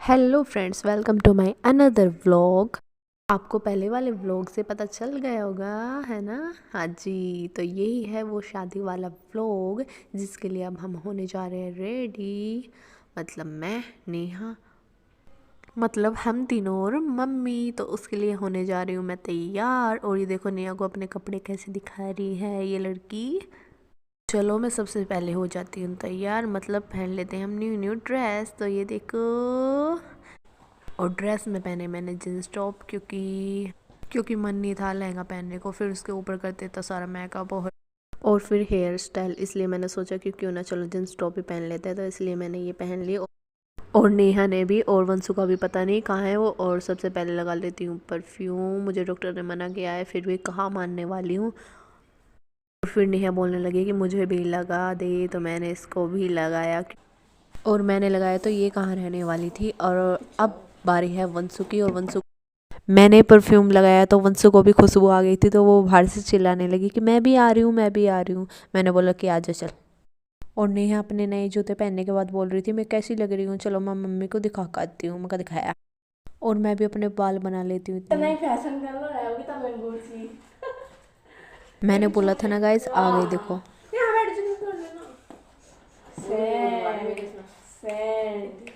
Hello friends, welcome to my another vlog. आपको पहले वाले व्लॉग से पता चल गया होगा, है ना? हाँ जी, तो यही है वो शादी वाला व्लॉग जिसके लिए अब हम होने जा रहे हैं रेडी। मतलब मैं, नेहा, मतलब हम तीनों और मम्मी। तो उसके लिए होने जा रही हूँ मैं तैयार। और ये देखो नेहा को अपने कपड़े कैसे दिखा रही है ये लड़की। चलो मैं सबसे पहले हो जाती हूँ तैयार, मतलब पहन लेते हैं हम न्यू न्यू ड्रेस। तो ये देखो, और ड्रेस में पहने मैंने जींस टॉप, क्योंकि मन नहीं था लहंगा पहनने को, फिर उसके ऊपर करते था सारा मेकअप और फिर हेयर स्टाइल। इसलिए मैंने सोचा कि क्यों ना चलो जींस टॉप ही पहन लेते हैं, तो इसलिए मैंने ये पहन ली। और नेहा ने भी, और वंशु का भी पता नहीं कहाँ है वो। और सबसे पहले लगा लेती हूँ परफ्यूम, मुझे डॉक्टर ने मना किया है, फिर भी कहाँ मानने वाली हूँ। और फिर नेहा बोलने लगी कि मुझे भी लगा दे, तो मैंने इसको भी लगाया। और मैंने लगाया तो ये कहाँ रहने वाली थी। और अब बारी है वंशु की। और वंशु, मैंने परफ्यूम लगाया तो वंशु को भी खुशबू आ गई थी, तो वो बाहर से चिल्लाने लगी कि मैं भी आ रही हूँ, मैं भी आ रही हूँ। मैंने बोला कि आ जा चल। और नेहा अपने नए जूते पहनने के बाद बोल रही थी मैं कैसी लग रही हूँ, चलो मैं मम्मी को दिखा कर आती हूँ। मैं दिखाया। और मैं भी अपने बाल बना लेती हूँ इतने। फैशन कर लो है होगी तब लंगोटी मैंने एक बोला सूट था ना गाइस, आ गई देखो। यहाँ बैठ जा कर लेना सैड सैड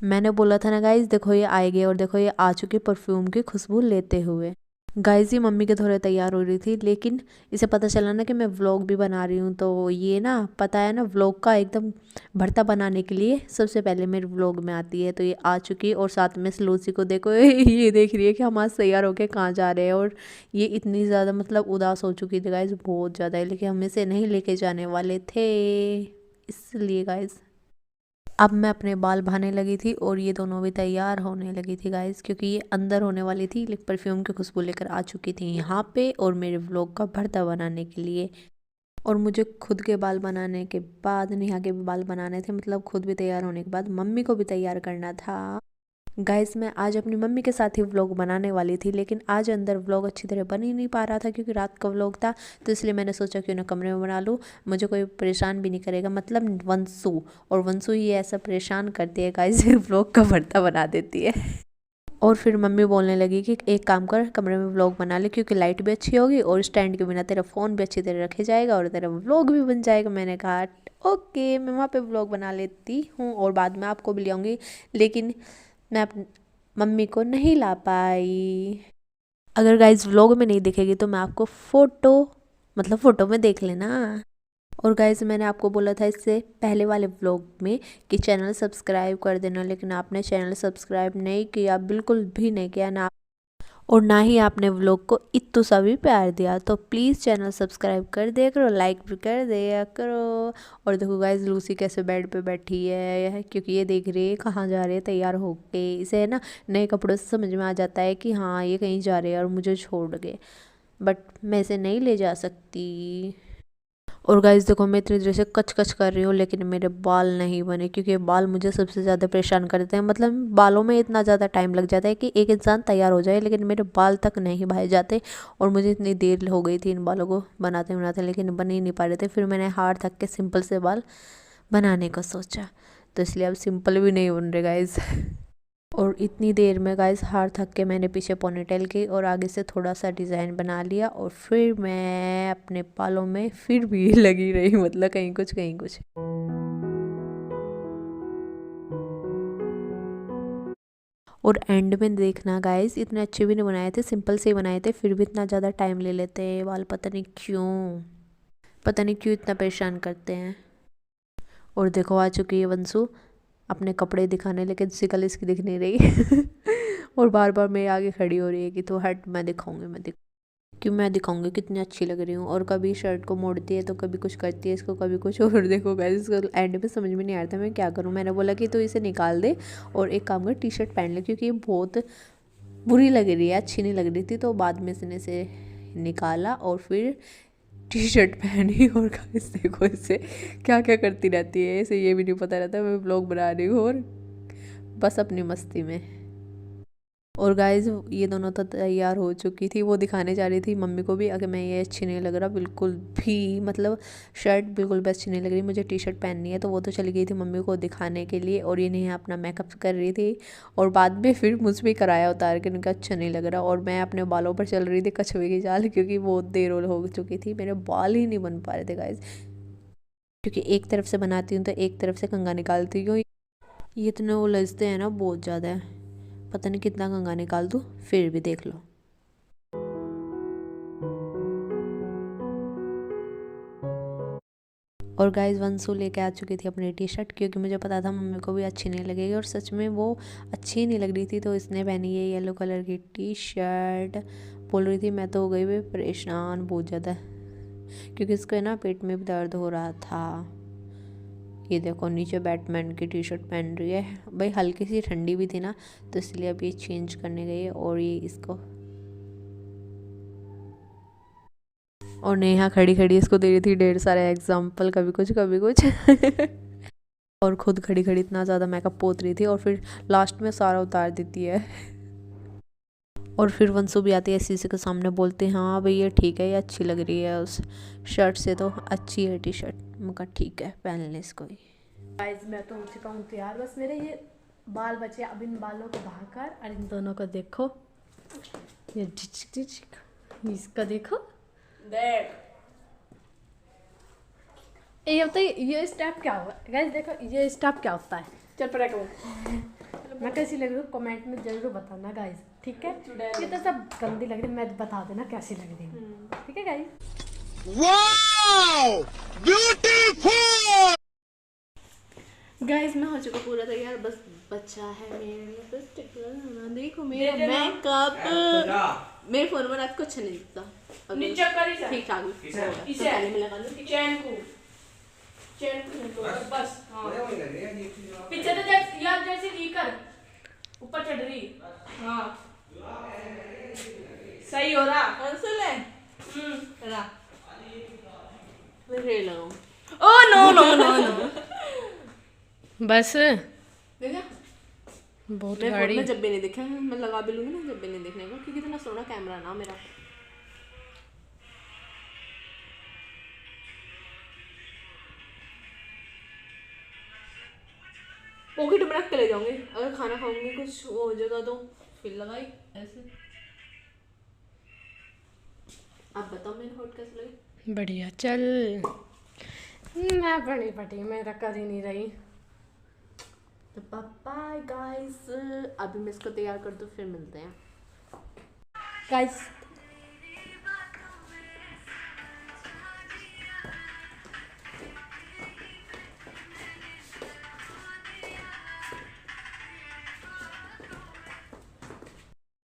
मैंने बोला था ना गाइस, देखो ये आएगी। और देखो ये आ चुकी परफ्यूम की खुशबू लेते हुए। गाइस ये मम्मी के थोड़े तैयार हो रही थी, लेकिन इसे पता चला ना कि मैं व्लॉग भी बना रही हूँ, तो ये ना पता है ना व्लॉग का एकदम भरता बनाने के लिए सबसे पहले मेरे व्लॉग में आती है। तो ये आ चुकी। और साथ में लूसी को देखो ये देख रही है कि हम आज तैयार होके कहाँ जा रहे हैं। और ये इतनी ज़्यादा मतलब उदास हो चुकी थी गाइस, बहुत ज़्यादा, लेकिन हम इसे नहीं लेके जाने वाले थे, इसलिए गाइस। अब मैं अपने बाल बहाने लगी थी और ये दोनों भी तैयार होने लगी थी गाइस, क्योंकि ये अंदर होने वाली थी, लेकिन परफ्यूम की खुशबू लेकर आ चुकी थी यहाँ पे और मेरे व्लॉग का भरता बनाने के लिए। और मुझे खुद के बाल बनाने के बाद नेहा के भी बाल बनाने थे, मतलब खुद भी तैयार होने के बाद मम्मी को भी तैयार करना था। गाइस मैं आज अपनी मम्मी के साथ ही व्लॉग बनाने वाली थी, लेकिन आज अंदर व्लॉग अच्छी तरह बन ही नहीं पा रहा था क्योंकि रात का व्लॉग था। तो इसलिए मैंने सोचा क्यों ना कमरे में बना लूँ, मुझे कोई परेशान भी नहीं करेगा, मतलब वंशु। और वंशु ही ऐसा परेशान करती है गाइस, व्लॉग का भरता बना देती है। और फिर मम्मी बोलने लगी कि एक काम कर, कमरे में व्लॉग बना ले, क्योंकि लाइट भी अच्छी होगी और स्टैंड के बिना तेरा फ़ोन भी अच्छी तरह रखे जाएगा और तेरा व्लॉग भी बन जाएगा। मैंने कहा ओके, मैं वहाँ पे व्लॉग बना लेती हूँ और बाद में आपको भी ले आऊँगी, लेकिन मैं अपनी मम्मी को नहीं ला पाई। अगर गाइज व्लॉग में नहीं दिखेगी तो मैं आपको फ़ोटो, मतलब फ़ोटो में देख लेना। और गाइज मैंने आपको बोला था इससे पहले वाले व्लॉग में कि चैनल सब्सक्राइब कर देना, लेकिन आपने चैनल सब्सक्राइब नहीं किया, बिल्कुल भी नहीं किया ना। और ना ही आपने व्लॉग को इतू सा भी प्यार दिया, तो प्लीज़ चैनल सब्सक्राइब कर दिया करो, लाइक भी कर दिया करो। और देखो गाइज लूसी कैसे बेड पे बैठी है, क्योंकि ये देख रही है कहाँ जा रही है तैयार होके। इसे है ना नए कपड़ों से समझ में आ जाता है कि हाँ ये कहीं जा रहे हैं और मुझे छोड़ गए, बट मैं इसे नहीं ले जा सकती। और गाइस देखो मैं इतनी देर से कच कच कर रही हूँ, लेकिन मेरे बाल नहीं बने, क्योंकि बाल मुझे सबसे ज़्यादा परेशान करते हैं। मतलब बालों में इतना ज़्यादा टाइम लग जाता है कि एक इंसान तैयार हो जाए, लेकिन मेरे बाल तक नहीं भाए जाते। और मुझे इतनी देर हो गई थी इन बालों को बनाते बनाते, लेकिन बन ही नहीं पा रहे थे। फिर मैंने हार थक के सिंपल से बाल बनाने का सोचा, तो इसलिए अब सिंपल भी नहीं बन रहे गाइज। और इतनी देर में गाइस हार थक के मैंने पीछे पोनीटेल की और आगे से थोड़ा सा डिज़ाइन बना लिया। और फिर मैं अपने बालों में फिर भी लगी रही, मतलब कहीं कुछ कहीं कुछ। और एंड में देखना गाइस, इतने अच्छे भी नहीं बनाए थे, सिंपल से ही बनाए थे, फिर भी इतना ज़्यादा टाइम ले लेते हैं बाल, पता नहीं क्यों, पता नहीं क्यों इतना परेशान करते हैं। और देखो आ चुकी है वंशु अपने कपड़े दिखाने, लेकिन शिकल इसकी दिख नहीं रही। और बार बार मेरे आगे खड़ी हो रही है कि तो हट, मैं दिखाऊंगी, मैं दिखाऊंगी कितनी अच्छी लग रही हूँ। और कभी शर्ट को मोड़ती है तो कभी कुछ करती है इसको, कभी कुछ। और देखो गाइस इसको एंड में समझ में नहीं आ रहा था मैं क्या करूँ। मैंने बोला कि तो इसे निकाल दे और एक काम कर टी शर्ट पहन ले, क्योंकि ये बहुत बुरी लग रही है, अच्छी नहीं लग रही थी। तो बाद में इसने इसे निकाला और फिर टी शर्ट पहनी। और गाइस देखो इसे क्या क्या करती रहती है, इसे ये भी नहीं पता रहता मैं ब्लॉग बना रही हूँ और बस अपनी मस्ती में। और गाइज ये दोनों तो तैयार हो चुकी थी, वो दिखाने जा रही थी मम्मी को भी अगर मैं ये अच्छी नहीं लग रहा बिल्कुल भी, मतलब शर्ट बिल्कुल भी अच्छी नहीं लग रही, मुझे टी शर्ट पहननी है। तो वो तो चली गई थी मम्मी को दिखाने के लिए और ये नहीं अपना मेकअप कर रही थी। और बाद में फिर मुझ पर कराया उतार के, उनका अच्छा नहीं लग रहा। और मैं अपने बालों पर चल रही थी कछुए की चाल, क्योंकि बहुत देर हो चुकी थी, मेरे बाल ही नहीं बन पा रहे थे गाइज, क्योंकि एक तरफ से बनाती हूँ तो एक तरफ से कंघा निकालती हूँ। ये इतने उलझते हैं ना बहुत ज़्यादा है, पता नहीं कितना कंघा निकाल दूँ, फिर भी देख लो। और गाइस वंसु लेके आ चुकी थी अपनी टी शर्ट, क्योंकि मुझे पता था मम्मी को भी अच्छी नहीं लगेगी, और सच में वो अच्छी नहीं लग रही थी। तो इसने पहनी है येलो कलर की टी शर्ट। बोल रही थी मैं तो हो गई भी परेशान बहुत ज़्यादा, क्योंकि इसको ना पेट में भी दर्द हो रहा था। ये देखो नीचे बैटमैन की टी शर्ट पहन रही है भाई, हल्की सी ठंडी भी थी ना, तो इसलिए अब ये चेंज करने गई है। और ये इसको, और नेहा खड़ी खड़ी इसको दे रही थी ढेर सारे एग्जाम्पल, कभी कुछ कभी कुछ और खुद खड़ी खड़ी इतना ज़्यादा मेकअप पोत रही थी, और फिर लास्ट में सारा उतार देती है। और फिर वंसु भी आती है शीशे के सामने, बोलते हैं हाँ भाई ये ठीक है, ये अच्छी लग रही है उस शर्ट से, तो अच्छी है टी शर्ट। मैं कहा ठीक है पहन ले इसको ही। गाइस मैं तो हो चुका हूँ तैयार, बस मेरे ये बाल बचे। अब इन बालों को बहाकर और इन दोनों को देखो, ये झिझक झिझक, इसका देखो देख। ये होता है, ये स्टेप क्या हुआ गाइस, देखो ये स्टेप क्या होता है। चल पड़ा करो, मैं कैसी लग रही हूँ कमेंट में जरूर बताना गाइस, ठीक है। ये तो सब गंदी लग रही, मैं बता देना कैसी लग रही है, ठीक है गाइस। Wow beautiful. गाइस मैं हो चुका पूरा तैयार, बस बच्चा है मेरे लिपस्टिक लगाना। देखो मेरा मेकअप, मेरे फोन में रात को अच्छा नहीं दिखता, नीचे कर ठीक ठाक इसे पहले मैं लगा लूं चैन को बस। हाँ पीछे तो यार जैसे री कर ऊपर चढ़ रही। हाँ सही हो रहा, कैंसिल है रहा रे लगाऊं। Oh no no no no बस देखा बहुत गाड़ी जब भी नहीं देखा, मैं लगा भी लूंगी ना जब भी नहीं देखने को, क्योंकि इतना सोना कैमरा ना मेरा। पॉकेट में रख के ले जाऊंगी, अगर खाना खाऊंगी कुछ वो हो जाएगा तो फिर लगाई ऐसे। आप बताओ मेरे होट कैसे लगे। बढ़िया चल, मैं बड़ी पटी मेरा कर ही नहीं रही। तो बाय गाइस, अभी मैं इसको तैयार कर दूँ फिर मिलते हैं गाइस।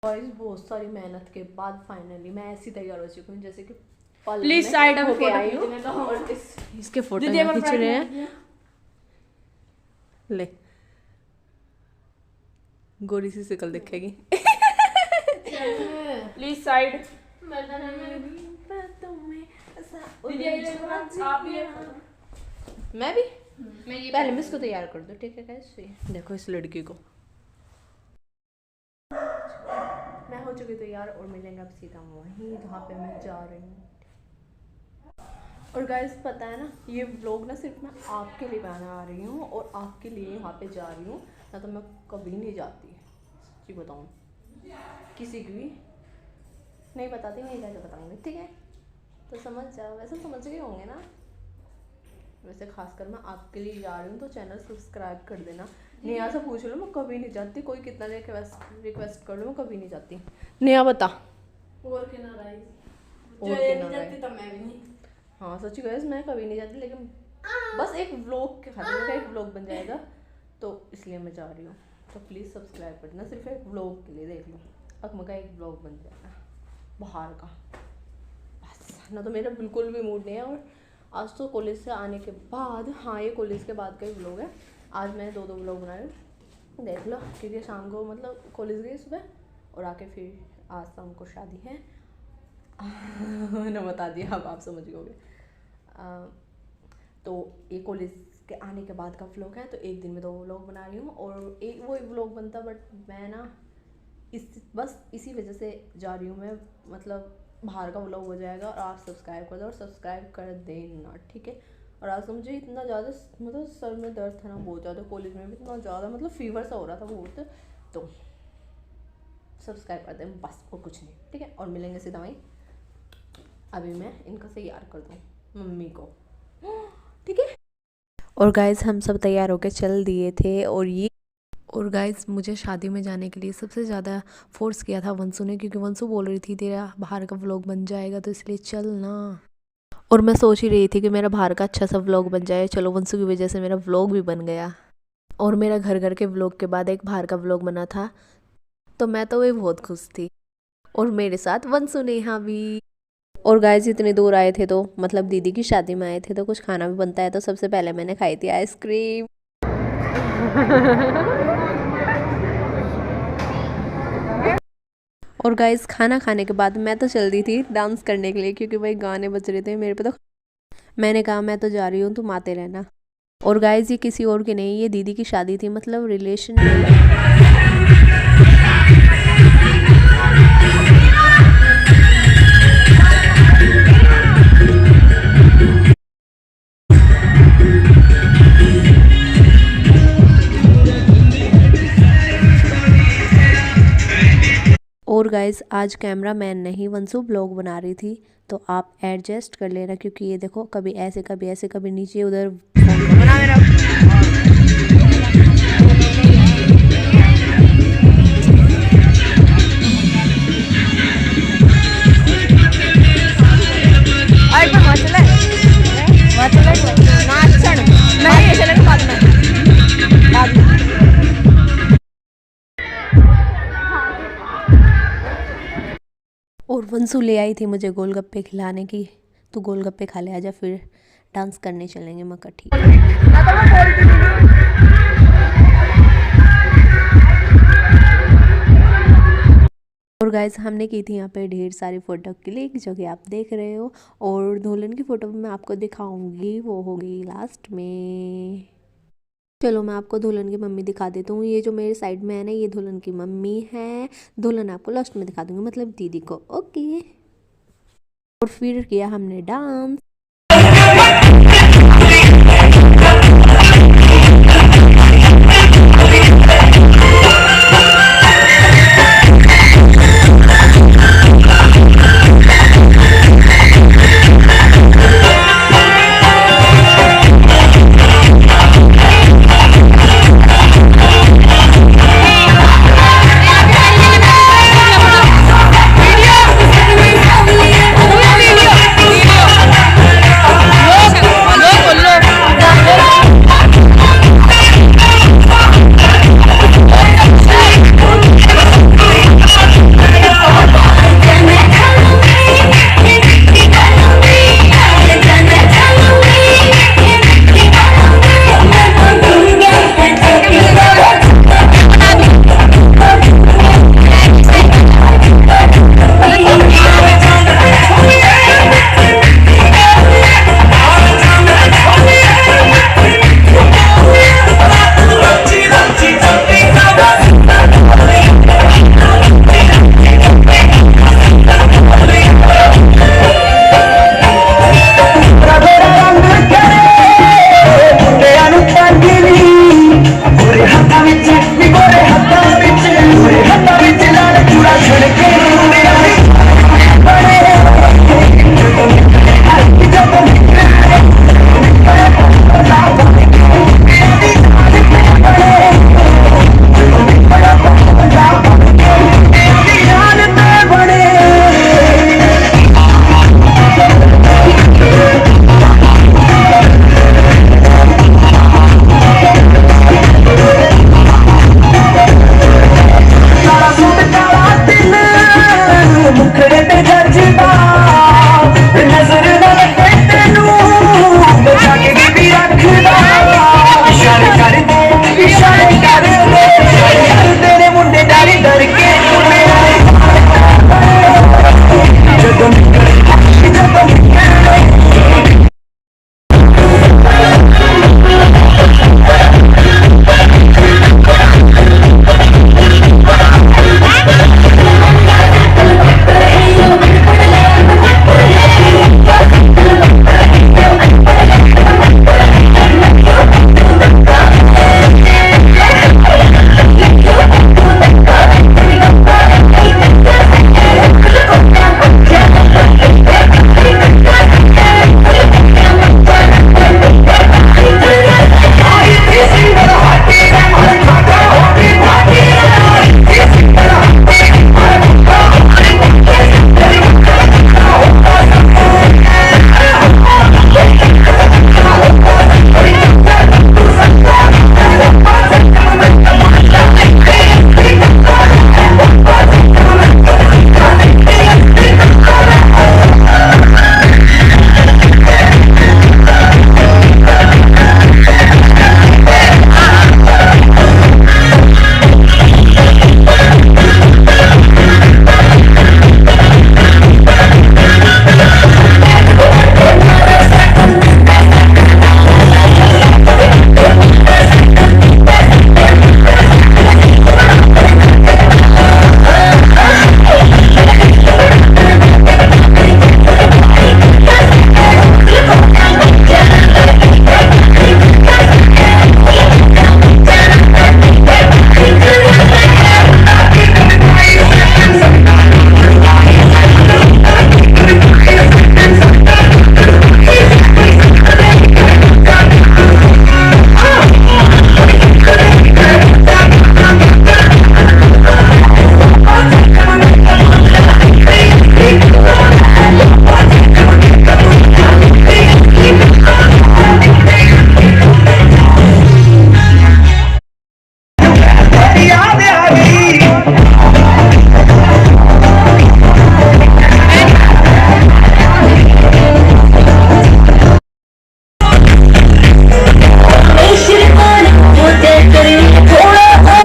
गाइस बहुत सारी मेहनत के बाद फाइनली मैं ऐसी तैयार हो चुकी हूँ जैसे कि प्लीज साइड में फोटो आई हूँ, और इसके फोटो खींच रहे हैं। ले गोरी सी शक्ल दिखेगी प्लीज साइड। मैं भी पहले मैं इसको तैयार कर दूँ, ठीक है कैसे। देखो इस लड़की को, मैं हो चुकी तैयार और मिलेंगे अब सीधा वहीं जहाँ पे मैं जा रही हूँ। और गाइस पता है ना, ये व्लॉग ना सिर्फ मैं आपके लिए बनाने आ रही हूँ और आपके लिए वहाँ पे जा रही हूँ, ना तो मैं कभी नहीं जाती, सच्ची बताऊँ किसी की भी नहीं बताती, मैं कैसे बताऊँगी, ठीक है। तो समझ जाओ, वैसे समझ गए होंगे ना। वैसे खासकर मैं आपके लिए जा रही हूँ तो चैनल सब्सक्राइब कर देना। नेहा से पूछ लो, मैं कभी नहीं जाती, कोई कितना रिक्वेस्ट कर लो, मैं कभी नहीं जाती। नेहा बता और के ना जाती तो मैं भी नहीं। हाँ सच्ची गाइस मैं कभी नहीं जाती, लेकिन बस एक व्लॉग के खातिर, एक व्लॉग बन जाएगा तो इसलिए मैं जा रही हूँ। तो प्लीज़ सब्सक्राइब कर देना, सिर्फ एक व्लॉग के लिए, देख लो अकमा का एक व्लॉग बन जाएगा बाहर का। बस ना तो मेरा बिल्कुल भी मूड नहीं है। और आज तो कॉलेज से आने के बाद, हाँ ये कॉलेज के बाद का ही व्लॉग है, आज मैं 2 व्लॉग बना रही हूँ, देख लो। क्योंकि शाम को मतलब कॉलेज गई सुबह और आके फिर आज शाम को शादी है मैंने बता दिया, अब आप समझ गए। तो ये कॉलेज के आने के बाद का व्लॉग है, तो एक दिन में 2 व्लॉग बना रही हूँ, और एक वो व्लॉग बनता, बट मैं ना बस इसी वजह से जा रही हूँ मैं, मतलब बाहर का व्लॉग हो जाएगा और आप सब्सक्राइब कर दो और सब्सक्राइब कर देना, ठीक है। और आज तो मुझे इतना ज़्यादा मतलब सर में दर्द था ना बहुत ज़्यादा, कॉलेज में भी इतना ज़्यादा मतलब फीवर सा हो रहा था बहुत, तो सब्सक्राइब कर दें बस और कुछ नहीं, ठीक है। और मिलेंगे सीधा वहीं, अभी मैं इनका तैयार कर दूँ मम्मी को, ठीक है। और गाइज हम सब तैयार होकर चल दिए थे। और गाइज मुझे शादी में जाने के लिए सबसे ज़्यादा फोर्स किया था वंसु ने, क्योंकि वंसु बोल रही थी तेरा बाहर का व्लॉग बन जाएगा तो इसलिए चल ना। और मैं सोच ही रही थी कि मेरा बाहर का अच्छा सा व्लॉग बन जाए। चलो वंसु की वजह से मेरा व्लॉग भी बन गया। और मेरा घर घर के व्लॉग के बाद एक बाहर का व्लॉग बना था, तो मैं तो वही बहुत खुश थी। और मेरे साथ वंसु नेहा भी। और गाइस इतने दूर आए थे तो मतलब दीदी की शादी में आए थे तो कुछ खाना भी बनता है, तो सबसे पहले मैंने खाई थी आइसक्रीम। और गाइस खाना खाने के बाद मैं तो चल दी थी डांस करने के लिए, क्योंकि भाई गाने बज रहे थे मेरे पे। तो मैंने कहा मैं तो जा रही हूँ, तुम आते रहना। और गाइस ये किसी और की नहीं, ये दीदी की शादी थी, मतलब रिलेशन और गाइस आज कैमरा मैन नहीं वंसु ब्लॉग बना रही थी, तो आप एडजस्ट कर लेना, क्योंकि ये देखो कभी ऐसे कभी ऐसे कभी नीचे उधर बना मेरा। और वंसु ले आई थी मुझे गोलगप्पे खिलाने की, तो गोलगप्पे खा ले आजा, फिर डांस करने चलेंगे। मैं कहा ठीक है। और गाइस हमने की थी यहाँ पे ढेर सारी फ़ोटो क्लिक, जो कि आप देख रहे हो। और दुल्हन की फ़ोटो मैं आपको दिखाऊंगी, वो होगी लास्ट में। चलो मैं आपको दुल्हन की मम्मी दिखा देता हूँ। ये जो मेरे साइड में है ना, ये दुल्हन की मम्मी है। दुल्हन आपको लास्ट में दिखा दूंगी, मतलब दीदी को, ओके। और फिर किया हमने डांस।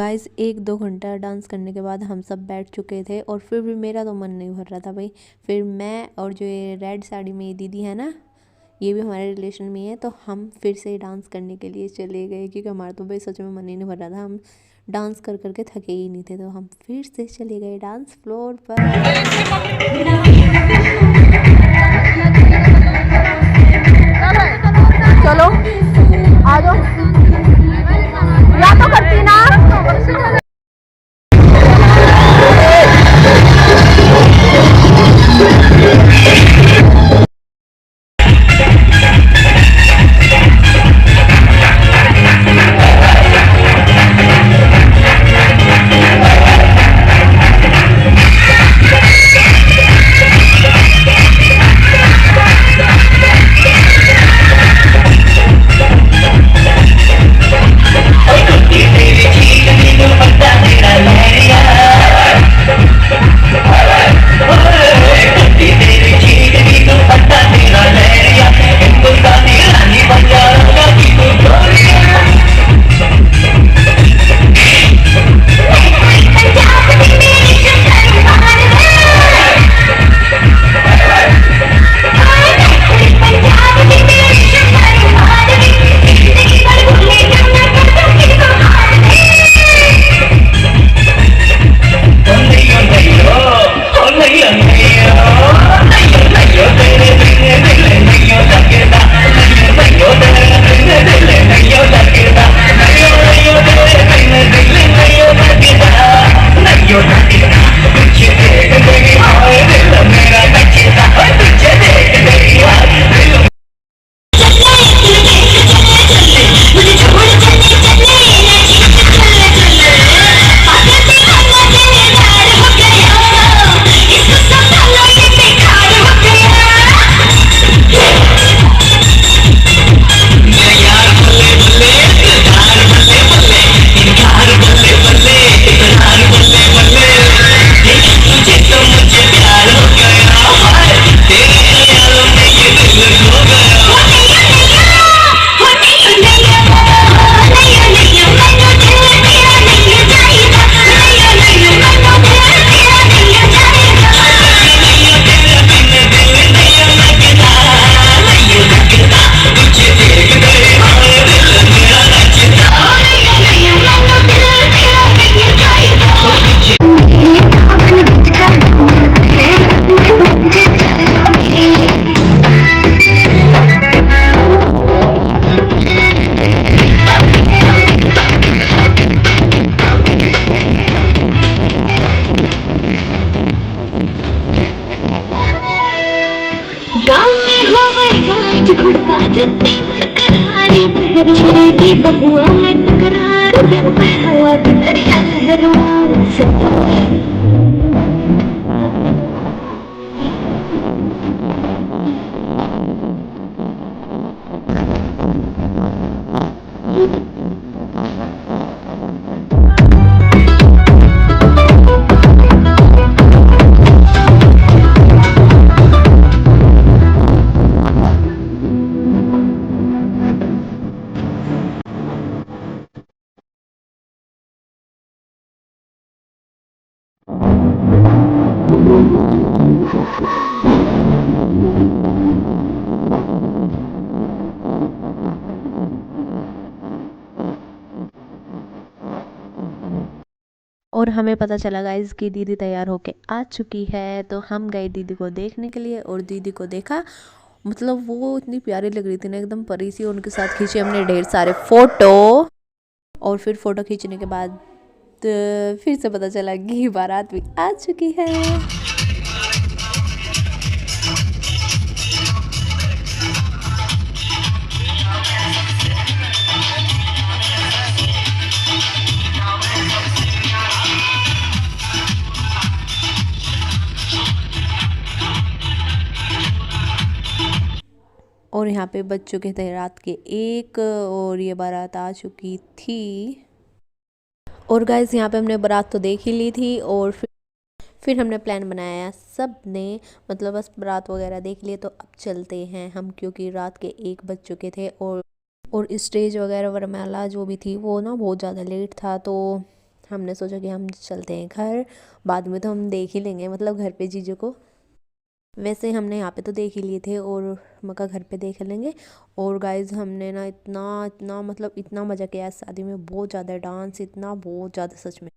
गाइस 1-2 घंटा डांस करने के बाद हम सब बैठ चुके थे और फिर भी मेरा तो मन नहीं भर रहा था भाई। फिर मैं और जो ये रेड साड़ी में ये दीदी है ना, ये भी हमारे रिलेशन में है, तो हम फिर से डांस करने के लिए चले गए क्योंकि हमारा तो भाई सच में मन ही नहीं भर रहा था। हम डांस कर करके थके ही नहीं थे, तो हम फिर से चले गए डांस फ्लोर पर। चलो आ जाओ, या तो करती ना। और हमें पता चला गाइस कि दीदी तैयार होके आ चुकी है, तो हम गए दीदी को देखने के लिए और दीदी को देखा। मतलब वो इतनी प्यारी लग रही थी ना, एकदम परी सी। उनके साथ खींचे हमने ढेर सारे फ़ोटो, और फिर फ़ोटो खींचने के बाद फिर से पता चला कि बारात भी आ चुकी है। और यहाँ पे बज चुके थे रात के 1 और ये बारात आ चुकी थी। और गाइस यहाँ पे हमने बारात तो देख ही ली थी और फिर हमने प्लान बनाया सब ने, मतलब बस बारात वगैरह देख लिए तो अब चलते हैं हम, क्योंकि रात के 1 बज चुके थे और स्टेज वगैरह वरमाला जो भी थी वो ना बहुत ज़्यादा लेट था। तो हमने सोचा कि हम चलते हैं घर, बाद में तो हम देख ही लेंगे, मतलब घर पे जीजू को। वैसे हमने यहाँ पे तो देख ही लिए थे और मक्का घर पे देख लेंगे। और गाइज हमने ना इतना इतना मतलब इतना मज़ा किया इस शादी में, बहुत ज़्यादा डांस, इतना बहुत ज़्यादा सच में।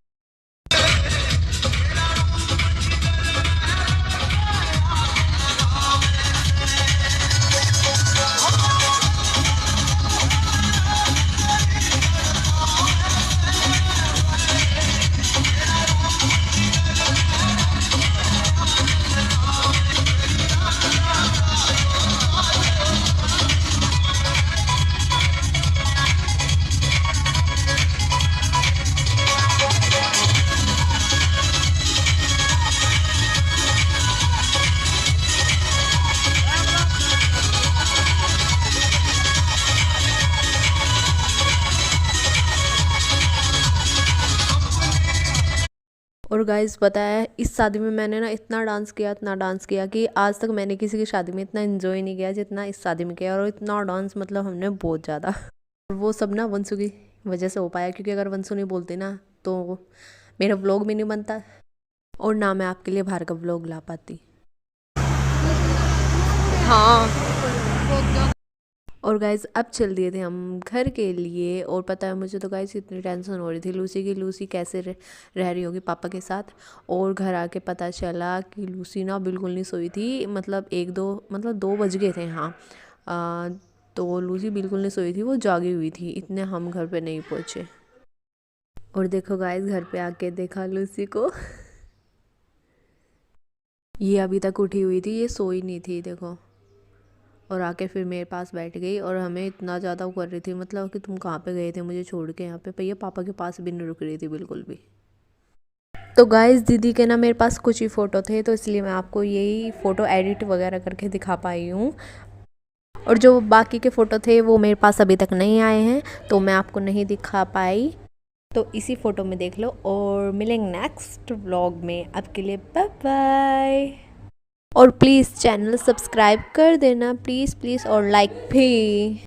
और गाइस पता है इस शादी में मैंने ना इतना डांस किया कि आज तक मैंने किसी की शादी में इतना एंजॉय नहीं किया जितना इस शादी में किया। और इतना डांस मतलब हमने बहुत ज़्यादा, और वो सब ना वंशु की वजह से हो पाया, क्योंकि अगर वंशु नहीं बोलती ना तो मेरा व्लॉग भी नहीं बनता और ना मैं आपके लिए बाहर का व्लॉग ला पाती। हाँ। और गाइज़ अब चल दिए थे हम घर के लिए। और पता है मुझे तो गाइज़ इतनी टेंशन हो रही थी लूसी की, लूसी कैसे रह रही होगी पापा के साथ। और घर आके पता चला कि लूसी ना बिल्कुल नहीं सोई थी, मतलब 2 बज गए थे। हाँ तो लूसी बिल्कुल नहीं सोई थी, वो जागी हुई थी, इतने हम घर पे नहीं पहुँचे। और देखो गाइज़ घर पे आके देखा लूसी को ये अभी तक उठी हुई थी, ये सोई नहीं थी देखो। और आके फिर मेरे पास बैठ गई और हमें इतना ज़्यादा वो कर रही थी, मतलब कि तुम कहाँ पे गए थे मुझे छोड़ के यहाँ पे। भैया पापा के पास भी नहीं रुक रही थी बिल्कुल भी। तो गाइस दीदी के ना मेरे पास कुछ ही फ़ोटो थे, तो इसलिए मैं आपको यही फ़ोटो एडिट वगैरह करके दिखा पाई हूँ। और जो बाकी के फ़ोटो थे वो मेरे पास अभी तक नहीं आए हैं, तो मैं आपको नहीं दिखा पाई। तो इसी फ़ोटो में देख लो और मिलेंगे नेक्स्ट व्लॉग में। अब के लिए बाय बाय। और प्लीज़ चैनल सब्सक्राइब कर देना प्लीज़ प्लीज़, और लाइक भी।